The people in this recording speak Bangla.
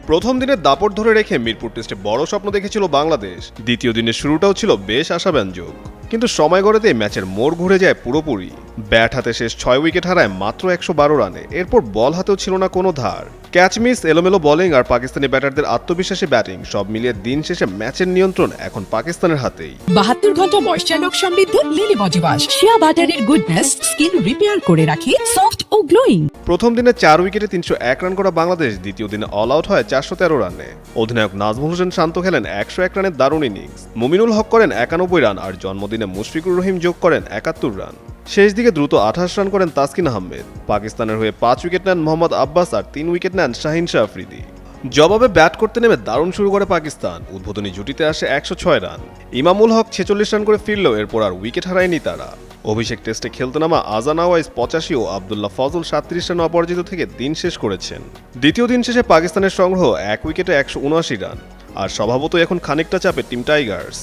প্রথম দিনের দাপট ধরে রেখে মিরপুর টেস্টে বড় স্বপ্ন দেখেছিল বাংলাদেশ। দ্বিতীয় দিনের শুরুটাও ছিল বেশ আশাব্যঞ্জক, কিন্তু সময় গড়াতে ম্যাচের মোড় ঘুরে যায় পুরোপুরি। ব্যাট হাতে শেষ 6 উইকেট হারায় মাত্র 112 রানে। এরপর বল হাতেও ছিল না কোনো ধার। ক্যাচ মিস, এলোমেলো বোলিং আর পাকিস্তানি ব্যাটারদের আত্মবিশ্বাসী ব্যাটিং সব মিলিয়ে দিন শেষে ম্যাচের নিয়ন্ত্রণ এখন পাকিস্তানের হাতেই। 72 ঘন্টা ময়েশ্চার সমৃদ্ধ লিলি বডি ওয়াশ, শিয়া বাটারের গুডনেস স্কিন রিপেয়ার করে রাখে সফট ও গ্লোয়িং। প্রথম দিনে 4 উইকেটে 301 রান করা বাংলাদেশ দ্বিতীয় দিনে অল আউট হয় 413 রানে। অধিনায়ক নাজমুল হোসেন শান্ত খেলেন 101 রানের দারুণ ইনিংস। মুমিনুল হক করেন 91 রান আর জন্মদিনে মুশফিকুর রহিম যোগ করেন 71 রান। শেষ দিকে দ্রুত 28 রান করেন তাসকিন আহমেদ। পাকিস্তানের হয়ে 5 উইকেট নেন মোহাম্মদ আব্বাস আর 3 উইকেট নেন শাহিন শাহ আফ্রিদি। জবাবে ব্যাট করতে নেমে দারুণ শুরু করে পাকিস্তান। উদ্বোধনী জুটিতে আসে 106 রান। ইমামুল হক 46 রান করে ফিরলেও এরপর আর উইকেট হারায়নি তারা। অভিষেক টেস্টে খেলতে নামা আজান আওয়াইজ 85 ও আবদুল্লাহ ফজল 37 রান অপরাজিত থেকে দিন শেষ করেছেন। দ্বিতীয় দিন শেষে পাকিস্তানের সংগ্রহ 1 উইকেটে 179 রান। আর স্বভাবতই এখন খানিকটা চাপে টিম টাইগার্স।